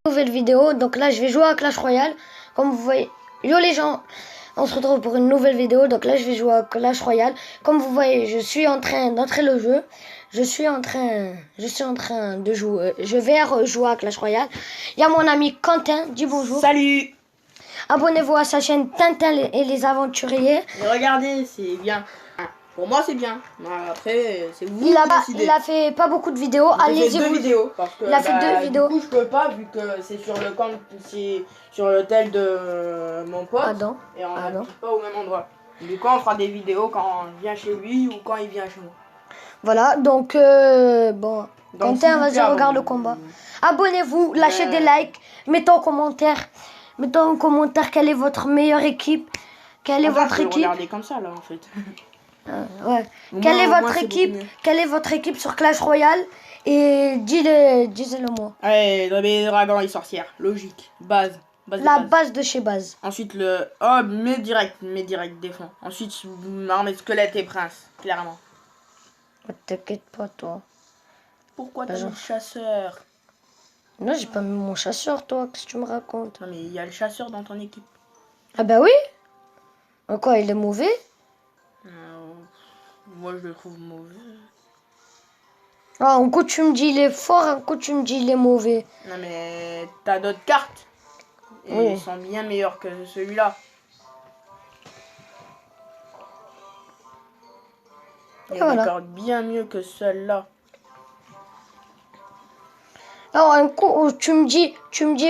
Nouvelle vidéo, donc là je vais jouer à Clash Royale. Comme vous voyez, yo les gens, on se retrouve pour une nouvelle vidéo. Donc là je vais jouer à Clash Royale. Comme vous voyez, je suis en train d'entrer le jeu. Je suis en train de jouer. Je vais rejouer à Clash Royale. Il y a mon ami Quentin, dis bonjour. Salut. Abonnez-vous à sa chaîne Tintin et les Aventuriers. Et regardez, c'est bien. Pour moi, c'est bien. Après, c'est vous qui décidez. Il a fait pas beaucoup de vidéos. Allez-y. Il a fait 2 vidéos. Parce que, il a fait 2 vidéos. Du coup, je peux pas vu que c'est sur le compte, c'est sur l'hôtel de mon pote. Adam. Et on n'habite pas au même endroit. Du coup, on fera des vidéos quand on vient chez lui ou quand il vient chez moi. Voilà, donc bon. Quentin, vas-y, regarde le combat. Abonnez-vous, lâchez des likes, mettez en commentaire quelle est votre meilleure équipe. Quelle est votre équipe? Regardez comme ça là en fait. Ouais. Quelle est votre équipe? Quelle est votre équipe sur Clash Royale? Et disez-le moi. Allez, dragons et sorcières, logique, base. Base de chez base. Ensuite le oh mais direct défend. Ensuite armée squelette et prince, clairement. T'inquiète pas toi. Pourquoi t'as mis le chasseur? Non, j'ai pas mis mon chasseur, toi, qu'est-ce que tu me racontes? Non mais il y a le chasseur dans ton équipe. Ah bah oui. Quoi, il est mauvais? Moi je le trouve mauvais. Ah, un coup tu me dis il est fort, un coup tu me dis il est mauvais. Non mais t'as d'autres cartes. Et oui. Ils sont bien meilleurs que celui-là. Il y a des cartes bien mieux que celle-là. Alors un coup tu me dis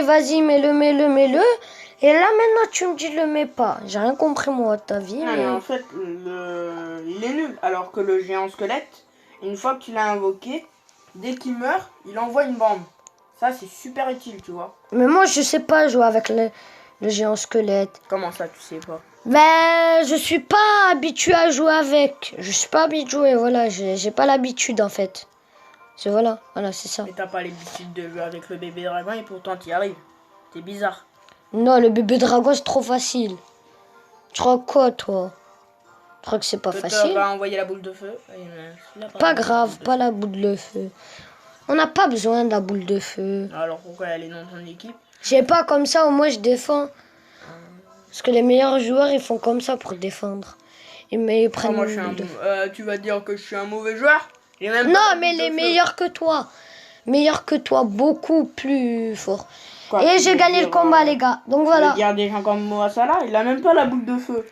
vas-y mets-le. Et là maintenant tu me dis le mets pas. J'ai rien compris moi à ta vie. Non, mais en fait il est nul. Alors que le géant squelette, une fois que tu l'as invoqué, dès qu'il meurt, il envoie une bombe. Ça c'est super utile, tu vois. Mais moi je sais pas jouer avec le géant squelette. Comment ça tu sais pas? Ben je suis pas habitué à jouer avec. Je suis pas habitué, voilà, j'ai pas l'habitude en fait. C'est voilà, c'est ça. Mais t'as pas l'habitude de jouer avec le bébé dragon et pourtant t'y arrives. C'est bizarre. Non, le bébé dragon c'est trop facile. Tu crois quoi toi? Tu crois que c'est pas facile? On va envoyer la boule de feu. Pas grave, pas la boule de feu. On n'a pas besoin de la boule de feu. Alors pourquoi elle est dans ton équipe? Je sais pas, comme ça au moins je défends. Parce que les meilleurs joueurs ils font comme ça pour défendre. Ils prennent moi, tu vas dire que je suis un mauvais joueur? Non, mais les meilleurs que toi. Meilleurs que toi, beaucoup plus fort. Et j'ai gagné le combat, les gars. Donc voilà. Il y a des gens comme Moa Salah, il a même pas la boule de feu.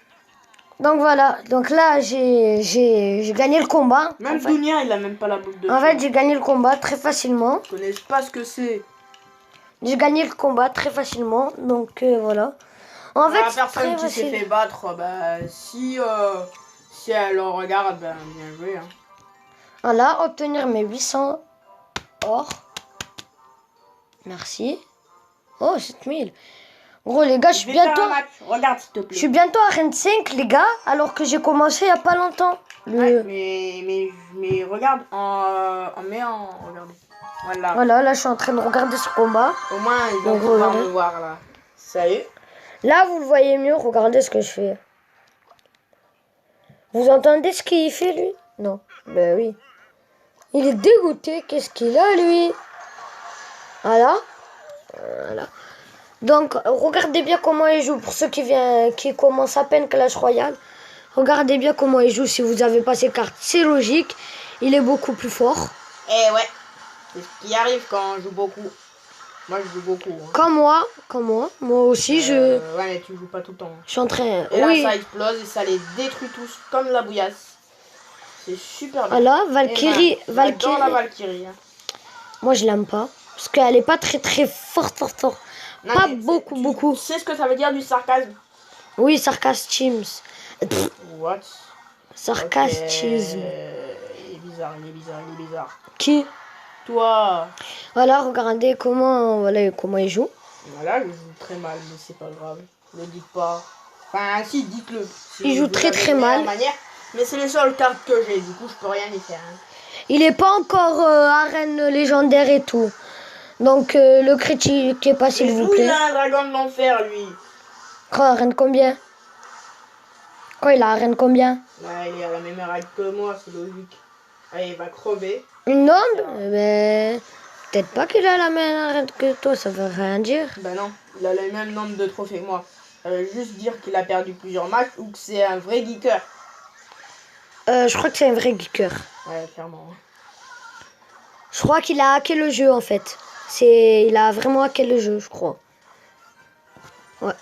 Donc voilà. Donc là, j'ai gagné le combat. Même Dounia, il a même pas la boule de feu. En fait, j'ai gagné le combat très facilement. Je connais pas ce que c'est. J'ai gagné le combat très facilement. Donc voilà. En fait, la personne qui s'est fait battre, bah, si elle le regarde, ben bien joué. Hein. Voilà, obtenir mes 800 or. Merci. Oh, 7000. Gros, les gars, je suis bientôt... Regarde, s'il te plaît. Je suis bientôt à Rennes 5, les gars, alors que j'ai commencé il y a pas longtemps. Ouais, mais regarde, regardez. Voilà, là, je suis en train de regarder ce combat. Au moins, ils vont pouvoir me voir, là. Salut. Là, vous le voyez mieux, regardez ce que je fais. Vous entendez ce qu'il fait, lui? Non. Ben oui. Il est dégoûté. Qu'est-ce qu'il a, lui? Voilà. Donc, regardez bien comment il joue. Pour ceux qui commencent à peine Clash Royale, regardez bien comment il joue. Si vous avez pas ses cartes, c'est logique. Il est beaucoup plus fort. Eh ouais. C'est ce qui arrive quand on joue beaucoup. Moi, je joue beaucoup. Hein. Comme moi. Moi aussi, je... Ouais, mais tu joues pas tout le temps. Je suis en train... Et là, ça explose et ça les détruit tous comme la bouillasse. C'est super bien. Voilà, Valkyrie. J'adore la Valkyrie. Hein. Moi, je l'aime pas. Parce qu'elle est pas très forte. Non, pas beaucoup. Tu sais ce que ça veut dire du sarcasme? Oui, sarcasme. What? Sarcastisme. Okay. Il est bizarre. Qui? Toi. Voilà, regardez comment il joue. Voilà, je joue très mal, mais c'est pas grave. Ne le dites pas. Enfin, si, dites-le. Si il joue très mal. Mais c'est les seules cartes que j'ai, du coup, je peux rien y faire. Hein. Il est pas encore arène légendaire et tout. Donc, le critiquez pas, s'il vous plaît. Il a un dragon de l'enfer, lui. Quoi, arène combien? Quoi, il a arène combien? Ouais, il est à la même règle que moi, c'est logique. Allez, il va crever. Une ombre? Ben... peut-être pas qu'il a la même arène que toi, ça veut rien dire. Bah non, il a le même nombre de trophées que moi. Ça veut juste dire qu'il a perdu plusieurs matchs ou que c'est un vrai geeker. Je crois que c'est un vrai geeker. Ouais, clairement. Je crois qu'il a hacké le jeu en fait. Il a vraiment hacké le jeu, je crois. Ouais.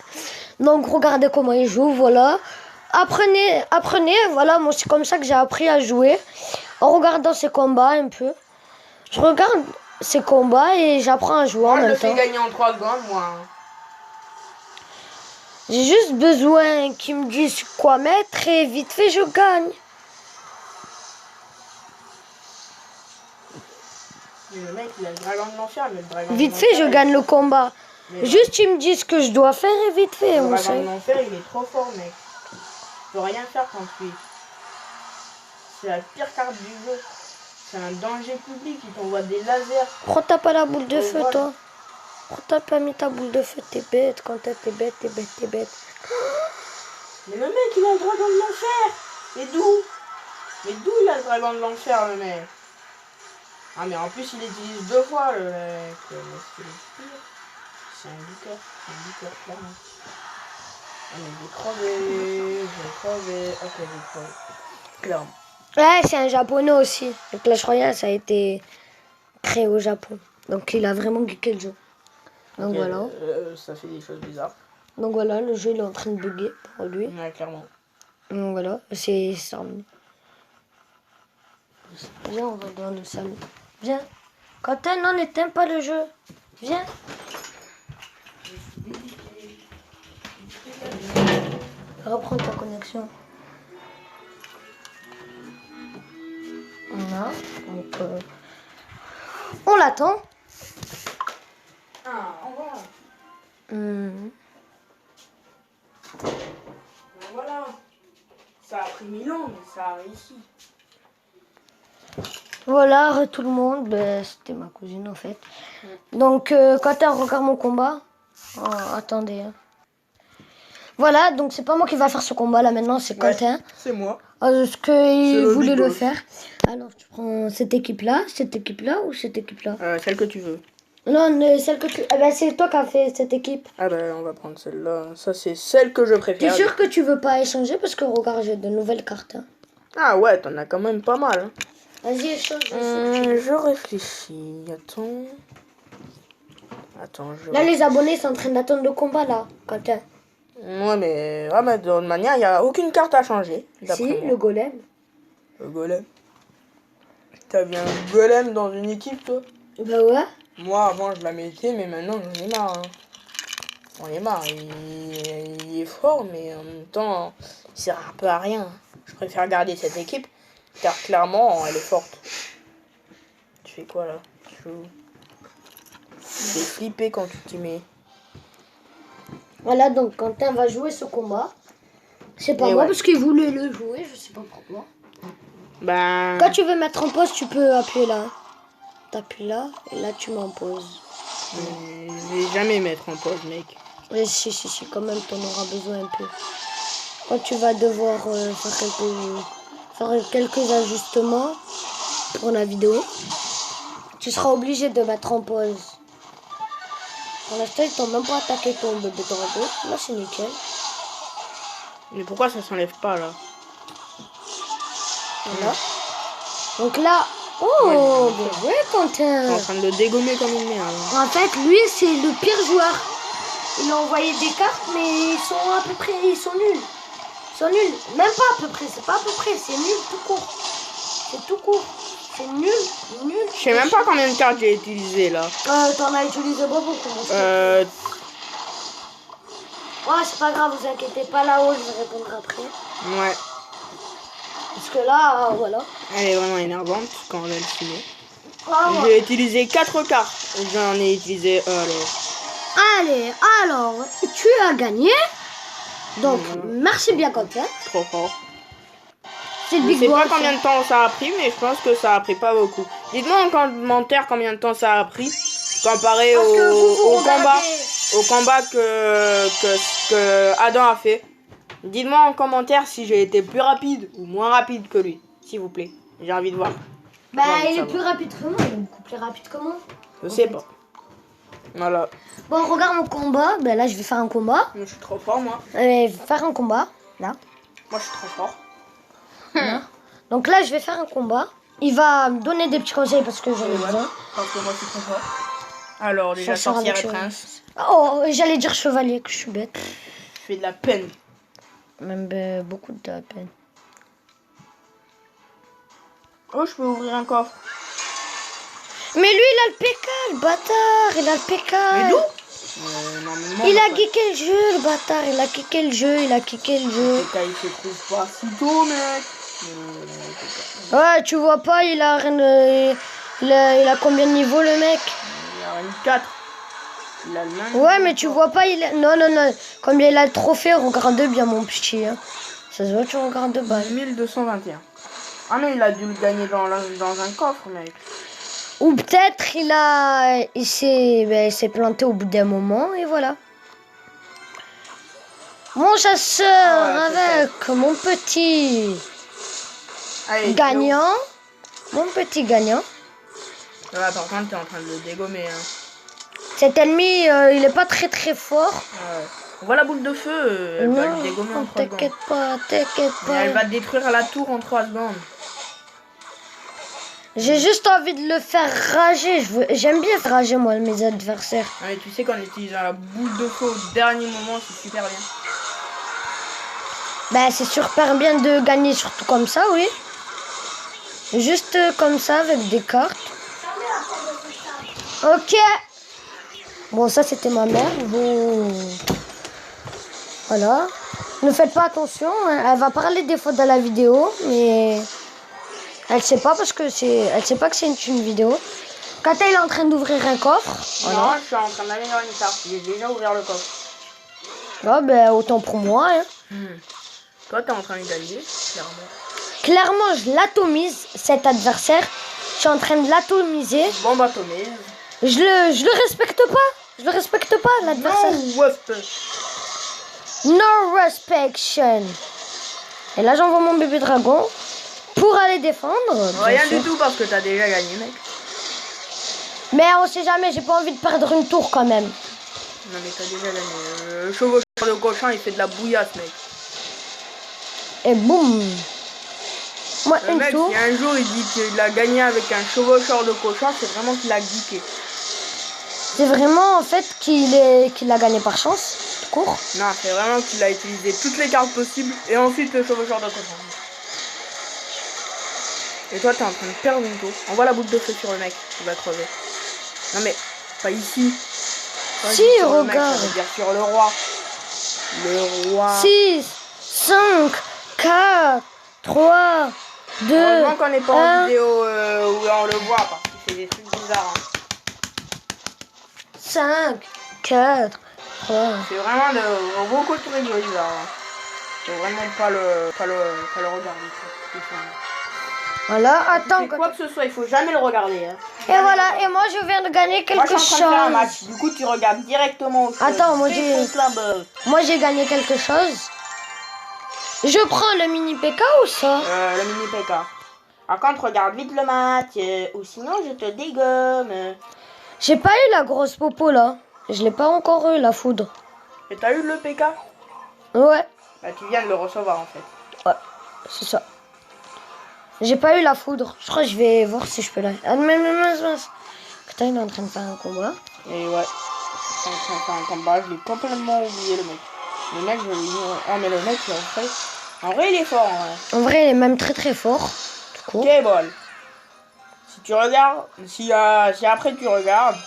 Donc regardez comment il joue, voilà. Apprenez, voilà, moi c'est comme ça que j'ai appris à jouer. En regardant ses combats un peu. Je regarde ses combats et j'apprends à jouer en Moi, je même le fais temps. gagner en 3 secondes, moi. J'ai juste besoin qu'ils me disent quoi mettre et vite fait je gagne. Mais le mec, il a le dragon de l'enfer, mais le dragon Vite de fait je l'enfer, gagne le combat. mais Juste ils me disent ce que je dois faire et vite fait. le On dragon sait. de l'enfer, il est trop fort, mec. Tu peux rien faire contre lui. C'est la pire carte du jeu. C'est un danger public, il t'envoie des lasers. Pourquoi t'as pas la boule de Au feu vol. toi? Pourquoi t'as pas mis ta boule de feu? T'es bête quand t'es bête, t'es bête, t'es bête. Mais le mec, il a le dragon de l'enfer. Mais d'où il a le dragon de l'enfer, le mec? Ah, mais en plus, il utilise 2 fois, le mec. Mais c'est le pire. C'est un geeker, clairement. Ah, mais je vais crever. Ok, je vais crever. Clairement. Ouais, c'est un japonais aussi. Le Clash Royale, ça a été créé au Japon. Donc il a vraiment geeké le jeu. Donc Ok, voilà. ça fait des choses bizarres. Donc voilà, le jeu il est en train de bugger pour lui. Ouais, clairement. Donc voilà, c'est ça. Viens, on va dans le salon. Viens. Quentin, non, n'éteins pas le jeu. Viens. Reprends ta connexion. Voilà. Donc, on l'attend. Ah, au revoir. Ben voilà. Ça a pris 1000 ans, mais ça a réussi. Voilà, tout le monde. Ben, c'était ma cousine en fait. Donc, Quentin, regarde mon combat. Oh, attendez. Hein. Voilà, donc c'est pas moi qui va faire ce combat là maintenant, c'est Quentin. C'est moi. Parce qu'il le voulait big le boss. faire. Alors, tu prends cette équipe-là ou cette équipe-là? Celle que tu veux. Non, celle que tu... Ah ben, c'est toi qui as fait cette équipe. Ah ben, on va prendre celle-là. Ça, c'est celle que je T'es préfère. sûr que tu veux pas échanger? Parce que regarde, j'ai de nouvelles cartes. Hein. Ah ouais, t'en as quand même pas mal. Hein. Vas-y, échange. Je réfléchis. Attends, Là, les abonnés sont en train d'attendre le combat, là, Quentin. Ouais, mais de toute manière, il n'y a aucune carte à changer. Si, Moi. le golem. Le golem. T'as bien un golem dans une équipe, toi? Bah ouais. Moi, avant, je la mettais, mais maintenant, j'en ai marre. Hein. J'en ai marre. Il est fort, mais en même temps, il sert un peu à rien. Je préfère garder cette équipe, car clairement, elle est forte. Tu fais quoi, là? Tu fais où? Tu fais flipper quand tu t'y mets. Voilà, donc Quentin va jouer ce combat. C'est pas Et moi, ouais. parce qu'il voulait le jouer, je sais pas pourquoi. Ben... Quand tu veux mettre en pause, tu peux appuyer là. T'appuies là, et là, tu mets en pause. Je vais jamais mettre en pause, mec. Et si, quand même, t'en auras besoin un peu. Quand tu vas devoir faire quelques ajustements pour la vidéo, tu seras obligé de mettre en pause. Pour l'instant, ils t'ont même pas attaqué ton bébé dragon. Là, c'est nickel. Mais pourquoi ça s'enlève pas, là? Voilà. Donc là, oh, bien joué, Quentin. Je suis en train de le dégommer comme une merde. En fait, lui, c'est le pire joueur. Il a envoyé des cartes, mais ils sont à peu près, ils sont nuls. Ils sont nuls. Même pas à peu près, c'est pas à peu près, c'est nul tout court. C'est tout court. C'est nul. Je sais même pas combien de cartes j'ai utilisé là. T'en as utilisé pas beaucoup. Ouais, c'est pas grave, vous inquiétez pas, là-haut, je vais répondre après. Ouais. Parce que là, voilà. Elle est vraiment énervante quand on a le filmer. Ah, ouais. J'ai utilisé 4 cartes. J'en ai utilisé alors. Allez, alors, tu as gagné. Donc, merci bien, Quentin. Trop fort. C'est le Je Big sais Boss. pas combien de temps ça a pris, mais je pense que ça a pris pas beaucoup. Dites-moi en commentaire combien de temps ça a pris comparé Parce que vous au combat que Adam a fait. Dites-moi en commentaire si j'ai été plus rapide ou moins rapide que lui, s'il vous plaît. J'ai envie de voir. Bah, Non, mais il ça est va. plus rapide que moi. Il est beaucoup plus rapide que moi. Je sais pas. Voilà. Bon, regarde mon combat. Ben là, je vais faire un combat. Moi, je suis trop fort, moi. Je vais faire un combat. Là. Moi, je suis trop fort. Là. Donc là, je vais faire un combat. Il va me donner des petits conseils parce que j'en ai Ouais, besoin. parce que moi, je suis trop fort. Alors, déjà, Chasseur sorcière et avec prince. Oh, j'allais dire chevalier, que je suis bête. Je fais de la peine. Même beaucoup de la peine. Oh, je peux ouvrir un coffre. Mais lui, il a le PK, le bâtard. Il a le PK. Mais d'où normalement, Il a pas. geeké le jeu, le bâtard. Il a kické le jeu, il a kické le jeu. Le PK, il se trouve pas si tôt, mec. Ouais, tu vois pas, il a rien de... il a combien de niveaux, le mec? Il a une 4. Il a le même. Ouais, mais tu vois pas, il a... Non, non, non. Combien il a le trophée, regarde bien, mon petit. Hein. Ça se voit, tu regardes bien. 1221. Ah, mais il a dû le gagner dans un coffre, mec. Ou peut-être il s'est planté au bout d'un moment et voilà. Mon chasseur Ah ouais, avec mon petit Allez, gagnant. Mon petit gagnant. Là, par contre, t'es en train de le dégommer. Hein. Cet ennemi, il est pas très très fort. Ouais. On voit la boule de feu, elle va le dégommer en 3 secondes. T'inquiète pas, t'inquiète Mais elle pas. va détruire la tour en 3 secondes. J'ai juste envie de le faire rager. J'aime bien faire rager moi mes adversaires. Ouais, tu sais qu'en utilisant la boule de feu au dernier moment, c'est super bien. Ben c'est super bien de gagner surtout comme ça, oui. Juste comme ça avec des cartes. Ok. Bon, ça c'était ma mère. Voilà. Ne faites pas attention. Hein. Elle va parler des fois dans la vidéo, mais elle sait pas parce que elle sait pas que c'est une vidéo. Kata il est en train d'ouvrir un coffre. Voilà. Non, je suis en train d'aller dans une carte. J'ai déjà ouvert le coffre. Ah ben autant pour moi. Hein. Toi, t'es en train de gagner, clairement. Clairement, je l'atomise cet adversaire. Je suis en train de l'atomiser. Bon, bah, Tomé. Je le respecte pas. Je le respecte pas, l'adversaire. Non, respect. No respection. Et là, j'envoie mon bébé dragon pour aller défendre. Rien du tout parce que t'as déjà gagné, mec. Mais on sait jamais, j'ai pas envie de perdre une tour quand même. Non, mais t'as déjà gagné. Le chevaucheur de cochon, il fait de la bouillasse, mec. Et boum. Moi, Le une mec, tour. si un jour il dit qu'il a gagné avec un chevaucheur de cochon, c'est vraiment qu'il a geeké. C'est vraiment en fait qu'il a gagné par chance. Tout court. Non, c'est vraiment qu'il a utilisé toutes les cartes possibles et ensuite le chevaucheur de cochon. Et toi, t'es en train de perdre une tour. On voit la boule de feu sur le mec, il va crever. Non, mais pas ici. Pas Si, ici sur le mec, regarde. ça veut dire sur le roi. Le roi. 6, 5, 4, 3, 2, Heureusement qu'on n'est pas en 1. vidéo où on le voit parce qu'il fait des trucs bizarres. Hein. 5, 4, 3. C'est vraiment beaucoup de trucs bizarres. Hein. Faut vraiment pas le regarder. Ça. Voilà, attends. Quoi que ce soit, il faut jamais le regarder. Hein. Et voilà, et moi je viens de gagner Moi, quelque je suis en train de faire un chose. match. Du coup, tu regardes directement. Attends, moi j'ai gagné quelque chose. Je prends le mini PK ou ça? Le mini PK. Par contre, regarde vite le match. Ou sinon, je te dégomme. J'ai pas eu la grosse popo là. Je l'ai pas encore eu la foudre. Et t'as eu le PK? Ouais, Bah, tu viens de le recevoir en fait. ouais, c'est ça. J'ai pas eu la foudre. Je crois que je vais voir si je peux la. Ah, mais. Putain, il est en train de faire un combat. Et ouais. Je suis en train de faire un combat. Je l'ai complètement oublié le mec. Le mec, je l'ai oublié. Ah, mais le mec, en vrai, il est fort. En vrai. En vrai, il est même très très fort. Tout court. Ok, bol. Si tu regardes, si après tu regardes,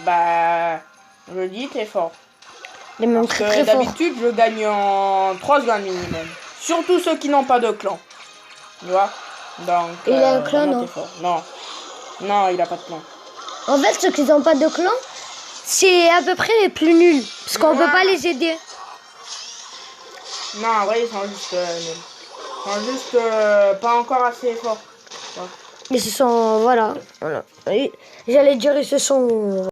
bah, je dis t'es fort. Il est même Parce très que très fort. d'habitude, je gagne en 3 secondes minimum. Surtout ceux qui n'ont pas de clan. Tu vois? Donc, Il a un clan, non? t'es fort. Non. Non, il a pas de clan. En fait, ceux qui n'ont pas de clan, c'est à peu près les plus nuls. Parce qu'on peut pas les aider. Non, en vrai, ils sont juste nuls. Ils sont juste pas encore assez forts. Ils se sont. Voilà. Oui. J'allais dire, ils se sont.